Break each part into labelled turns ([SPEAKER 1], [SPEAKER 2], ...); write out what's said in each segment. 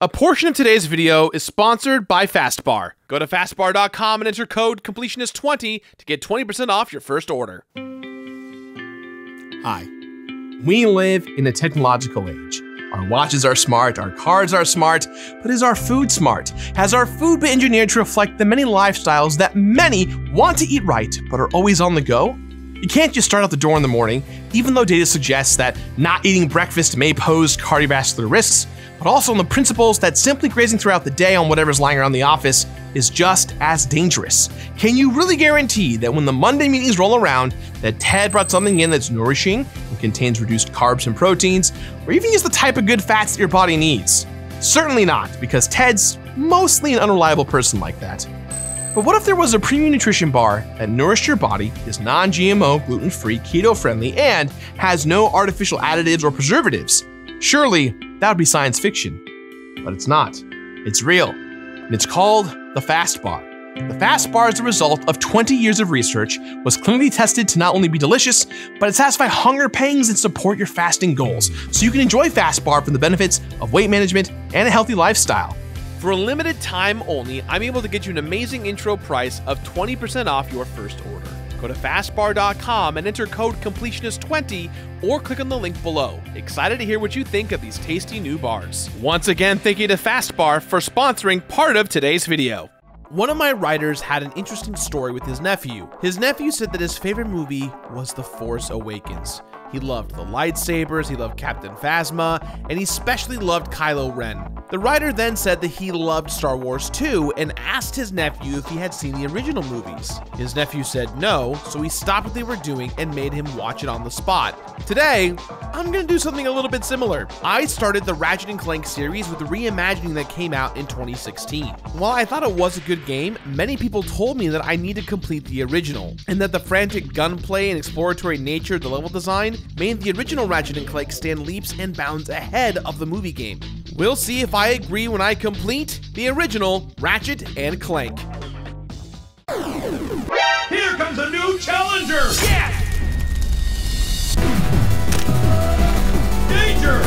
[SPEAKER 1] A portion of today's video is sponsored by Fastbar. Go to fastbar.com and enter code Completionist20 to get 20% off your first order.
[SPEAKER 2] Hi. We live in a technological age. Our watches are smart, our cars are smart, but is our food smart? Has our food been engineered to reflect the many lifestyles that many want to eat right, but are always on the go? You can't just start out the door in the morning, even though data suggests that not eating breakfast may pose cardiovascular risks, but also on the principles that simply grazing throughout the day on whatever's lying around the office is just as dangerous. Can you really guarantee that when the Monday meetings roll around, that Ted brought something in that's nourishing and contains reduced carbs and proteins, or even just the type of good fats that your body needs? Certainly not, because Ted's mostly an unreliable person like that. But what if there was a premium nutrition bar that nourished your body, is non-GMO, gluten-free, keto-friendly, and has no artificial additives or preservatives? Surely, that would be science fiction. But it's not. It's real. And it's called the Fast Bar. The Fast Bar is the result of 20 years of research, was clinically tested to not only be delicious, but to satisfy hunger pangs and support your fasting goals, so you can enjoy Fast Bar for the benefits of weight management and a healthy lifestyle.
[SPEAKER 1] For a limited time only, I'm able to get you an amazing intro price of 20% off your first order. Go to fastbar.com and enter code Completionist20 or click on the link below. Excited to hear what you think of these tasty new bars. Once again, thank you to Fastbar for sponsoring part of today's video. One of my writers had an interesting story with his nephew. His nephew said that his favorite movie was The Force Awakens. He loved the lightsabers, he loved Captain Phasma, and he especially loved Kylo Ren. The writer then said that he loved Star Wars too and asked his nephew if he had seen the original movies. His nephew said no, so he stopped what they were doing and made him watch it on the spot. Today, I'm gonna do something a little bit similar. I started the Ratchet and Clank series with the reimagining that came out in 2016. While I thought it was a good game, many people told me that I need to complete the original, and that the frantic gunplay and exploratory nature of the level design made the original Ratchet and Clank stand leaps and bounds ahead of the movie game. We'll see if I agree when I complete the original Ratchet and Clank.
[SPEAKER 3] Here comes a new challenger!
[SPEAKER 1] Yes!
[SPEAKER 3] Danger!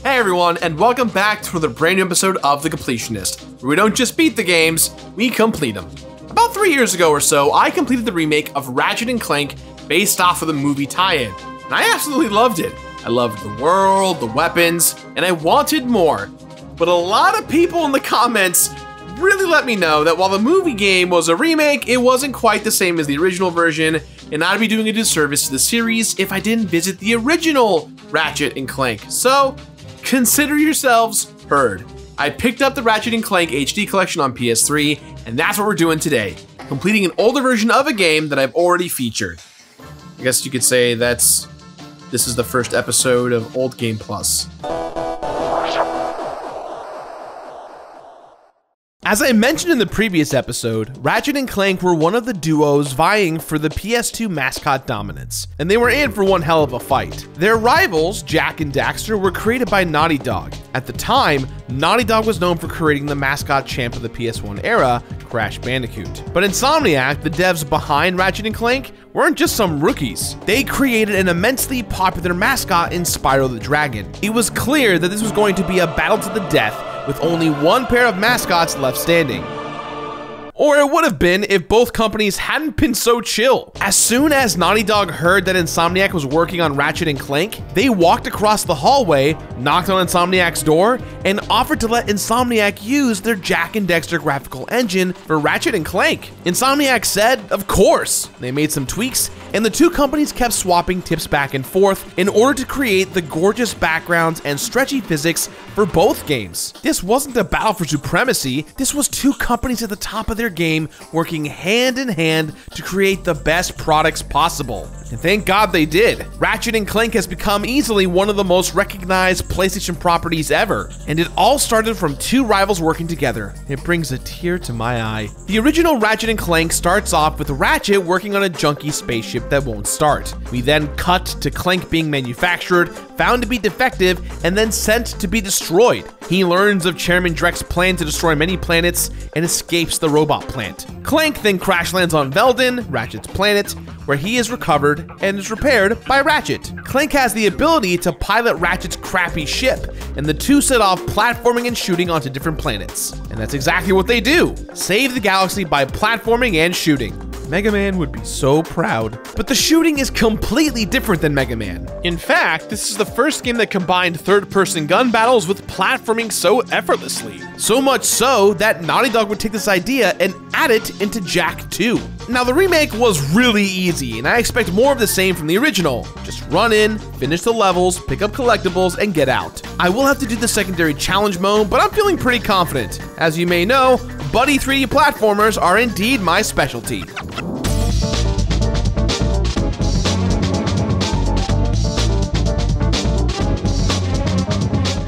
[SPEAKER 2] Hey everyone, and welcome back to the brand new episode of The Completionist, where we don't just beat the games, we complete them. About 3 years ago or so, I completed the remake of Ratchet and Clank based off of the movie tie-in, and I absolutely loved it. I loved the world, the weapons, and I wanted more. But a lot of people in the comments really let me know that while the movie game was a remake, it wasn't quite the same as the original version, and I'd be doing a disservice to the series if I didn't visit the original Ratchet and Clank. So, consider yourselves heard. I picked up the Ratchet and Clank HD Collection on PS3, and that's what we're doing today, completing an older version of a game that I've already featured. I guess you could say this is the first episode of Old Game Plus.
[SPEAKER 1] As I mentioned in the previous episode, Ratchet and Clank were one of the duos vying for the PS2 mascot dominance, and they were in for one hell of a fight. Their rivals, Jak and Daxter, were created by Naughty Dog. At the time, Naughty Dog was known for creating the mascot champ of the PS1 era, Crash Bandicoot. But Insomniac, the devs behind Ratchet and Clank, weren't just some rookies. They created an immensely popular mascot in Spyro the Dragon. It was clear that this was going to be a battle to the death, with only one pair of mascots left standing. Or it would have been if both companies hadn't been so chill. As soon as Naughty Dog heard that Insomniac was working on Ratchet and Clank, they walked across the hallway, knocked on Insomniac's door, and offered to let Insomniac use their Jak and Daxter graphical engine for Ratchet and Clank. Insomniac said, of course. They made some tweaks, and the two companies kept swapping tips back and forth in order to create the gorgeous backgrounds and stretchy physics for both games. This wasn't a battle for supremacy, this was two companies at the top of their game working hand in hand to create the best products possible. And thank God they did. Ratchet and Clank has become easily one of the most recognized PlayStation properties ever, and it all started from two rivals working together. It brings a tear to my eye. The original Ratchet and Clank starts off with Ratchet working on a junky spaceship that won't start. We then cut to Clank being manufactured, found to be defective, and then sent to be destroyed. He learns of Chairman Dreck's plan to destroy many planets and escapes the robot plant. Clank then crash lands on Veldin, Ratchet's planet, where he is recovered and is repaired by Ratchet. Clank has the ability to pilot Ratchet's crappy ship, and the two set off platforming and shooting onto different planets. And that's exactly what they do: save the galaxy by platforming and shooting. Mega Man would be so proud. But the shooting is completely different than Mega Man. In fact, this is the first game that combined third-person gun battles with platforming so effortlessly. So much so that Naughty Dog would take this idea and add it into Jak 2. Now, the remake was really easy, and I expect more of the same from the original. Just run in, finish the levels, pick up collectibles, and get out. I will have to do the secondary challenge mode, but I'm feeling pretty confident. As you may know, buddy 3D platformers are indeed my specialty.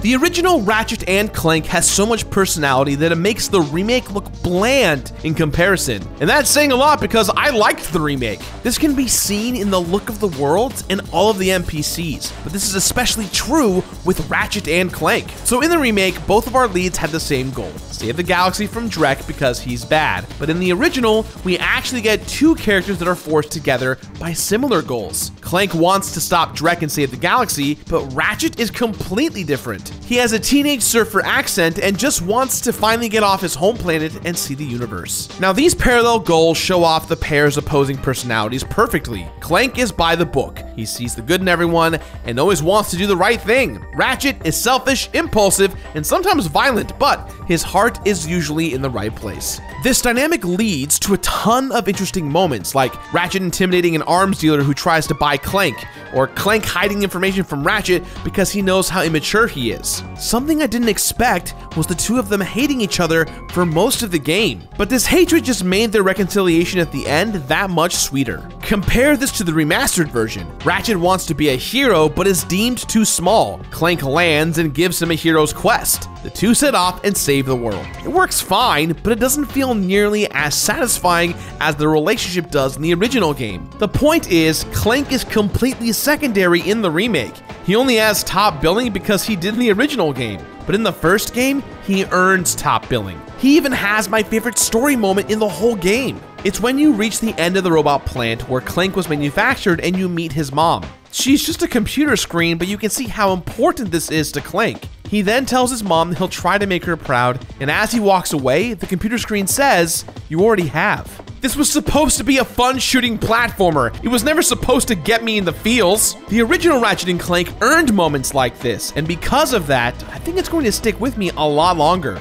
[SPEAKER 1] The original Ratchet and Clank has so much personality that it makes the remake look bland in comparison. And that's saying a lot because I liked the remake. This can be seen in the look of the worlds and all of the NPCs, but this is especially true with Ratchet and Clank. So in the remake, both of our leads had the same goal: save the galaxy from Dreck because he's bad. But in the original, we actually get two characters that are forced together by similar goals. Clank wants to stop Dreck and save the galaxy, but Ratchet is completely different. He has a teenage surfer accent and just wants to finally get off his home planet and see the universe. Now, these parallel goals show off the pair's opposing personalities perfectly. Clank is by the book. He sees the good in everyone and always wants to do the right thing. Ratchet is selfish, impulsive, and sometimes violent, but his heart is usually in the right place. This dynamic leads to a ton of interesting moments, like Ratchet intimidating an arms dealer who tries to buy Clank, or Clank hiding information from Ratchet because he knows how immature he is. Something I didn't expect was the two of them hating each other for most of the game, but this hatred just made their reconciliation at the end that much sweeter. Compare this to the remastered version. Ratchet wants to be a hero but is deemed too small. Clank lands and gives him a hero's quest. The two set off and save the world. It works fine, but it doesn't feel nearly as satisfying as the relationship does in the original game. The point is, Clank is completely secondary in the remake. He only has top billing because he did in the original game. But in the first game, he earns top billing. He even has my favorite story moment in the whole game. It's when you reach the end of the robot plant where Clank was manufactured and you meet his mom. She's just a computer screen, but you can see how important this is to Clank. He then tells his mom that he'll try to make her proud, and as he walks away, the computer screen says, "You already have." This was supposed to be a fun shooting platformer. It was never supposed to get me in the feels. The original Ratchet and Clank earned moments like this, and because of that, I think it's going to stick with me a lot longer.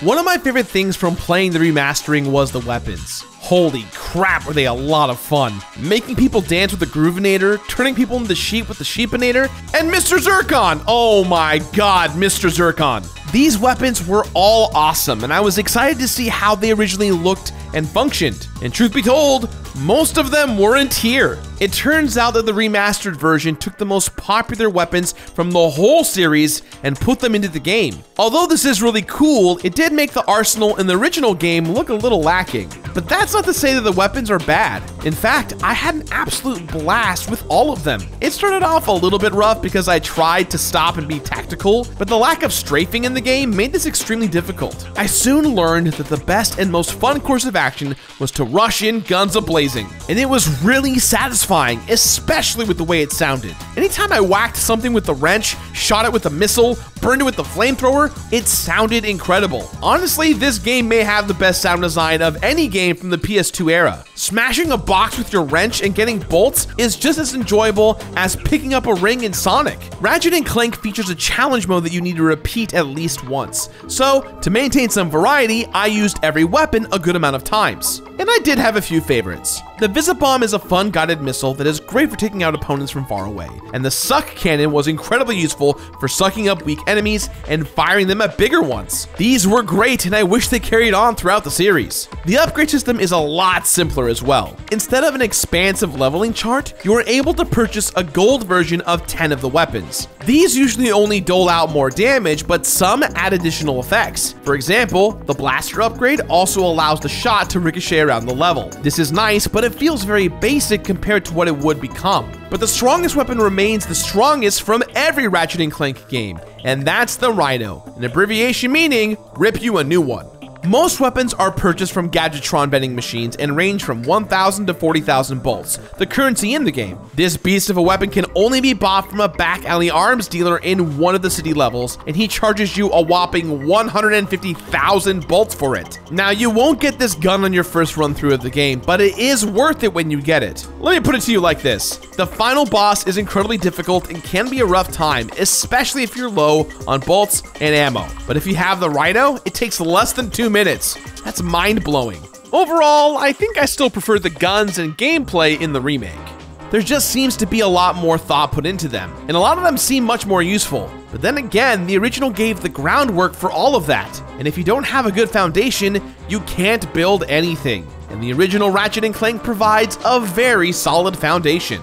[SPEAKER 1] One of my favorite things from playing the remastering was the weapons. Holy crap, were they a lot of fun. Making people dance with the Groovinator, turning people into sheep with the Sheepinator, and Mr. Zircon! Oh my god, Mr. Zircon. These weapons were all awesome, and I was excited to see how they originally looked and functioned. And truth be told, most of them weren't here. It turns out that the remastered version took the most popular weapons from the whole series and put them into the game. Although this is really cool, it did make the arsenal in the original game look a little lacking. But that's not to say that the weapons are bad. In fact, I had an absolute blast with all of them. It started off a little bit rough because I tried to stop and be tactical, but the lack of strafing in the game made this extremely difficult. I soon learned that the best and most fun course of action was to rush in guns a-blazing, and it was really satisfying, especially with the way it sounded. Anytime I whacked something with the wrench, shot it with a missile, burned it with the flamethrower, it sounded incredible. Honestly, this game may have the best sound design of any game from the PS2 era. Smashing a box with your wrench and getting bolts is just as enjoyable as picking up a ring in Sonic. Ratchet and Clank features a challenge mode that you need to repeat at least once. So, to maintain some variety, I used every weapon a good amount of times. And I did have a few favorites. The Visibomb is a fun guided missile that is great for taking out opponents from far away, and the Suck Cannon was incredibly useful for sucking up weak enemies and firing them at bigger ones. These were great, and I wish they carried on throughout the series. The upgrade system is a lot simpler as well. Instead of an expansive leveling chart, you are able to purchase a gold version of 10 of the weapons. These usually only dole out more damage, but some add additional effects. For example, the Blaster upgrade also allows the shot to ricochet around the level. This is nice, but it feels very basic compared to what it would become. But the strongest weapon remains the strongest from every Ratchet and Clank game, and that's the Rhino, an abbreviation meaning rip you a new one. Most weapons are purchased from Gadgetron vending machines and range from 1,000 to 40,000 bolts, the currency in the game. This beast of a weapon can only be bought from a back alley arms dealer in one of the city levels, and he charges you a whopping 150,000 bolts for it. Now, you won't get this gun on your first run through of the game, but it is worth it when you get it. Let me put it to you like this. The final boss is incredibly difficult and can be a rough time, especially if you're low on bolts and ammo. But if you have the Rhino, it takes less than 2 minutes. That's mind-blowing. Overall, I think I still prefer the guns and gameplay in the remake. There just seems to be a lot more thought put into them, and a lot of them seem much more useful. But then again, the original gave the groundwork for all of that, and if you don't have a good foundation, you can't build anything. And the original Ratchet and Clank provides a very solid foundation.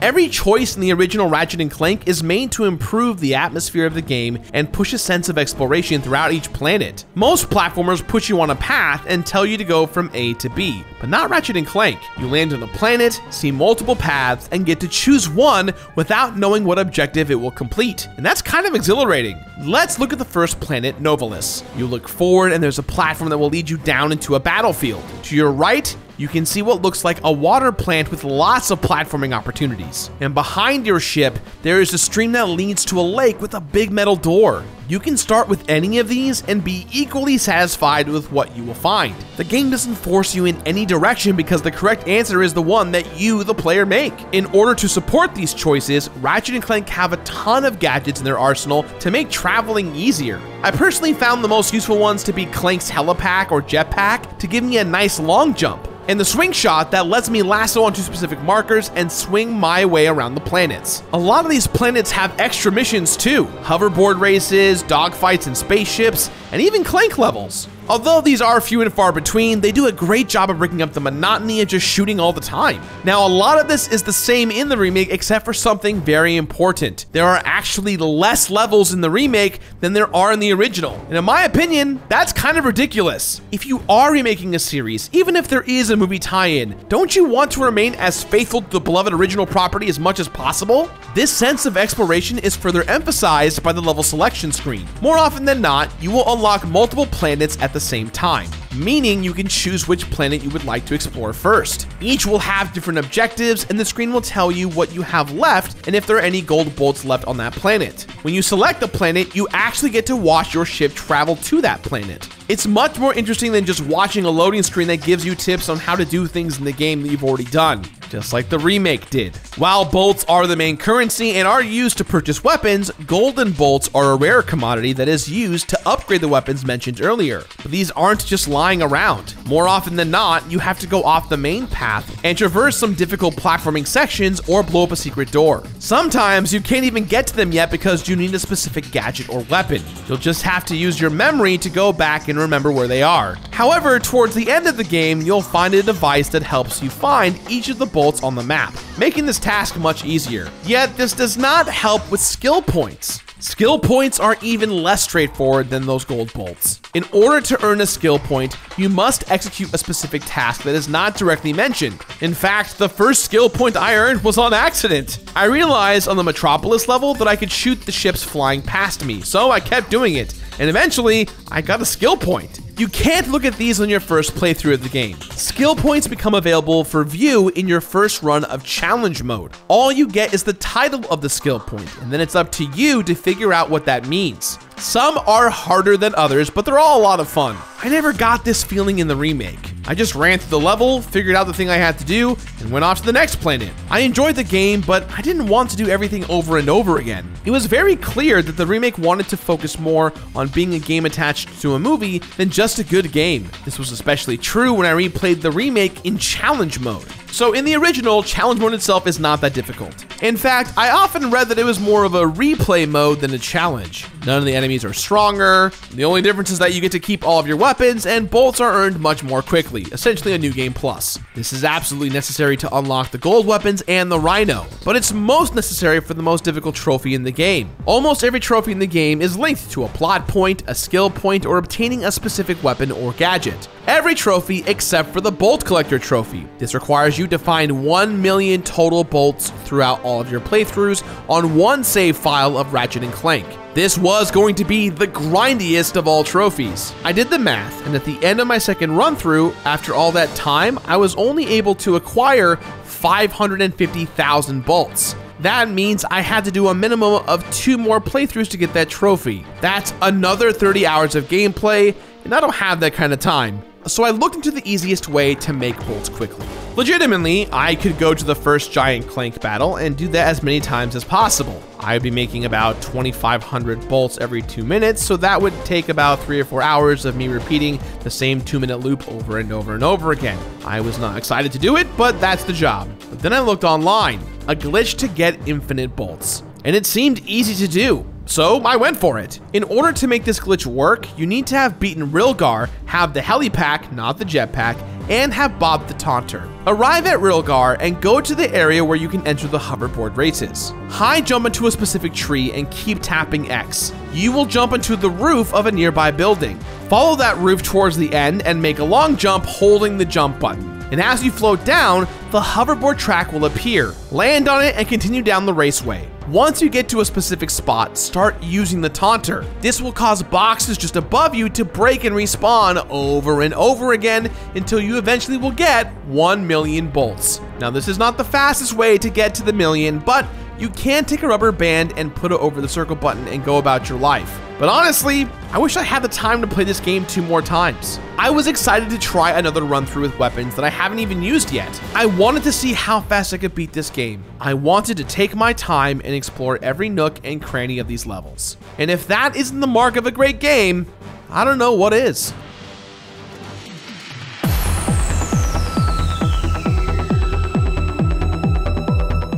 [SPEAKER 1] Every choice in the original Ratchet and Clank is made to improve the atmosphere of the game and push a sense of exploration throughout each planet. Most platformers push you on a path and tell you to go from A to B, but not Ratchet and Clank. You land on a planet, see multiple paths, and get to choose one without knowing what objective it will complete. And that's kind of exhilarating. Let's look at the first planet, Nobilis. You look forward and there's a platform that will lead you down into a battlefield. To your right, you can see what looks like a water plant with lots of platforming opportunities. And behind your ship, there is a stream that leads to a lake with a big metal door. You can start with any of these and be equally satisfied with what you will find. The game doesn't force you in any direction because the correct answer is the one that you, the player, make. In order to support these choices, Ratchet and Clank have a ton of gadgets in their arsenal to make traveling easier. I personally found the most useful ones to be Clank's helipack or jetpack to give me a nice long jump, and the swing shot that lets me lasso onto specific markers and swing my way around the planets. A lot of these planets have extra missions too, hoverboard races, dogfights in spaceships, and even Clank levels. Although these are few and far between, they do a great job of breaking up the monotony of just shooting all the time. Now, a lot of this is the same in the remake except for something very important. There are actually less levels in the remake than there are in the original. And in my opinion, that's kind of ridiculous. If you are remaking a series, even if there is a movie tie-in, don't you want to remain as faithful to the beloved original property as much as possible? This sense of exploration is further emphasized by the level selection screen. More often than not, you will unlock multiple planets at the same time, meaning you can choose which planet you would like to explore first. Each will have different objectives, and the screen will tell you what you have left and if there are any gold bolts left on that planet. When you select a planet, you actually get to watch your ship travel to that planet. It's much more interesting than just watching a loading screen that gives you tips on how to do things in the game that you've already done, just like the remake did. While bolts are the main currency and are used to purchase weapons, golden bolts are a rare commodity that is used to upgrade the weapons mentioned earlier. But these aren't just lying around. More often than not, you have to go off the main path and traverse some difficult platforming sections or blow up a secret door. Sometimes you can't even get to them yet because you need a specific gadget or weapon. You'll just have to use your memory to go back and remember where they are. However, towards the end of the game, you'll find a device that helps you find each of the bolts on the map, making this task much easier. Yet, this does not help with skill points. Skill points are even less straightforward than those gold bolts. In order to earn a skill point, you must execute a specific task that is not directly mentioned. In fact, the first skill point I earned was on accident. I realized on the Metropolis level that I could shoot the ships flying past me, so I kept doing it, and eventually, I got a skill point. You can't look at these on your first playthrough of the game. Skill points become available for view in your first run of challenge mode. All you get is the title of the skill point, and then it's up to you to figure out what that means. Some are harder than others, but they're all a lot of fun. I never got this feeling in the remake. I just ran through the level, figured out the thing I had to do, and went off to the next planet. I enjoyed the game, but I didn't want to do everything over and over again. It was very clear that the remake wanted to focus more on being a game attached to a movie than just a good game. This was especially true when I replayed the remake in challenge mode. So in the original, challenge mode itself is not that difficult. In fact, I often read that it was more of a replay mode than a challenge. None of the enemies are stronger. The only difference is that you get to keep all of your weapons, and bolts are earned much more quickly, essentially a new game plus. This is absolutely necessary to unlock the gold weapons and the Rhino, but it's most necessary for the most difficult trophy in the game. Almost every trophy in the game is linked to a plot point, a skill point, or obtaining a specific weapon or gadget. Every trophy except for the Bolt Collector trophy. This requires you to find 1 million total bolts throughout all of your playthroughs on one save file of Ratchet and Clank. This was going to be the grindiest of all trophies. I did the math, and at the end of my second run through, after all that time, I was only able to acquire 550,000 bolts. That means I had to do a minimum of 2 more playthroughs to get that trophy. That's another 30 hours of gameplay, and I don't have that kind of time. So I looked into the easiest way to make bolts quickly. Legitimately, I could go to the first giant Clank battle and do that as many times as possible. I'd be making about 2,500 bolts every 2 minutes, so that would take about 3 or 4 hours of me repeating the same 2-minute loop over and over and over again. I was not excited to do it, but that's the job. But then I looked online, a glitch to get infinite bolts, and it seemed easy to do. So I went for it. In order to make this glitch work, you need to have beaten Rilgar, have the helipack, not the jetpack, and have Bob the Taunter. Arrive at Rilgar and go to the area where you can enter the hoverboard races. High jump into a specific tree and keep tapping X. You will jump into the roof of a nearby building. Follow that roof towards the end and make a long jump holding the jump button. And as you float down, the hoverboard track will appear. Land on it and continue down the raceway. Once you get to a specific spot, start using the Taunter. This will cause boxes just above you to break and respawn over and over again until you eventually will get 1 million bolts. Now, this is not the fastest way to get to the million, but you can take a rubber band and put it over the circle button and go about your life. But honestly, I wish I had the time to play this game 2 more times. I was excited to try another run through with weapons that I haven't even used yet. I wanted to see how fast I could beat this game. I wanted to take my time and explore every nook and cranny of these levels. And if that isn't the mark of a great game, I don't know what is.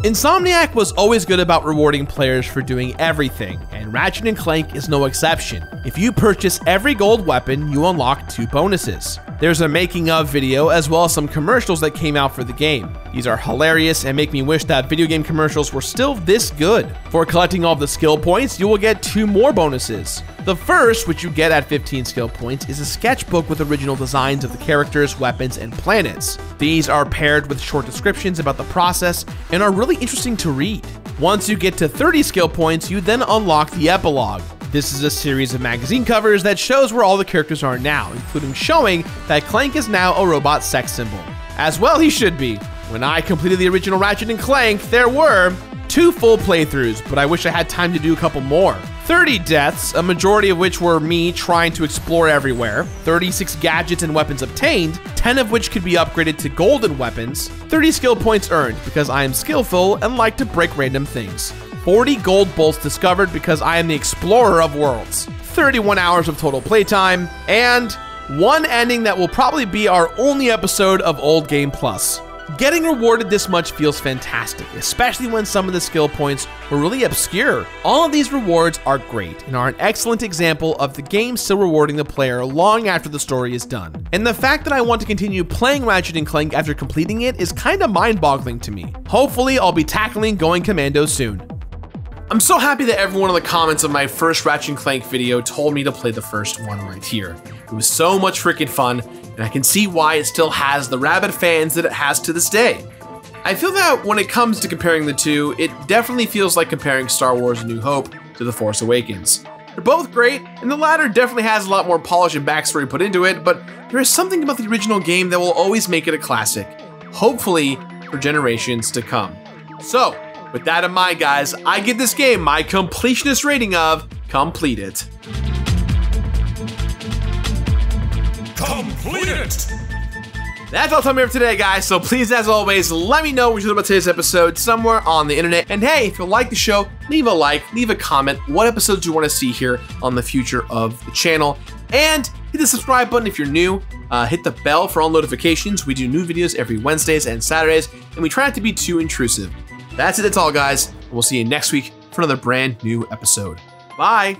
[SPEAKER 1] Insomniac was always good about rewarding players for doing everything, and Ratchet and Clank is no exception. If you purchase every gold weapon, you unlock 2 bonuses. There's a making of video as well as some commercials that came out for the game. These are hilarious and make me wish that video game commercials were still this good. For collecting all of the skill points, you will get 2 more bonuses. The first, which you get at 15 skill points, is a sketchbook with original designs of the characters, weapons, and planets. These are paired with short descriptions about the process and are really interesting to read. Once you get to 30 skill points, you then unlock the Epilogue. This is a series of magazine covers that shows where all the characters are now, including showing that Clank is now a robot sex symbol. As well he should be. When I completed the original Ratchet and Clank, there were 2 full playthroughs, but I wish I had time to do a couple more. 30 deaths, a majority of which were me trying to explore everywhere, 36 gadgets and weapons obtained, 10 of which could be upgraded to golden weapons, 30 skill points earned because I am skillful and like to break random things, 40 gold bolts discovered because I am the explorer of worlds, 31 hours of total playtime, and 1 ending that will probably be our only episode of Old Game Plus. Getting rewarded this much feels fantastic, especially when some of the skill points were really obscure. All of these rewards are great and are an excellent example of the game still rewarding the player long after the story is done. And the fact that I want to continue playing Ratchet and Clank after completing it is kinda mind-boggling to me. Hopefully, I'll be tackling Going Commando soon. I'm so happy that everyone in the comments of my first Ratchet and Clank video told me to play the first one right here. It was so much freaking fun, and I can see why it still has the rabid fans that it has to this day. I feel that when it comes to comparing the two, it definitely feels like comparing Star Wars A New Hope to The Force Awakens. They're both great, and the latter definitely has a lot more polish and backstory put into it, but there is something about the original game that will always make it a classic, hopefully for generations to come. So, with that in mind, guys, I give this game my completionist rating of
[SPEAKER 2] complete it.
[SPEAKER 3] Complete it!
[SPEAKER 2] That's all the time we have today, guys. So please, as always, let me know what you thought about today's episode somewhere on the internet. And hey, if you like the show, leave a like, leave a comment. What episodes you want to see here on the future of the channel? And hit the subscribe button if you're new. Hit the bell for all notifications. We do new videos every Wednesdays and Saturdays, and we try not to be too intrusive. That's it. That's all, guys. We'll see you next week for another brand new episode. Bye.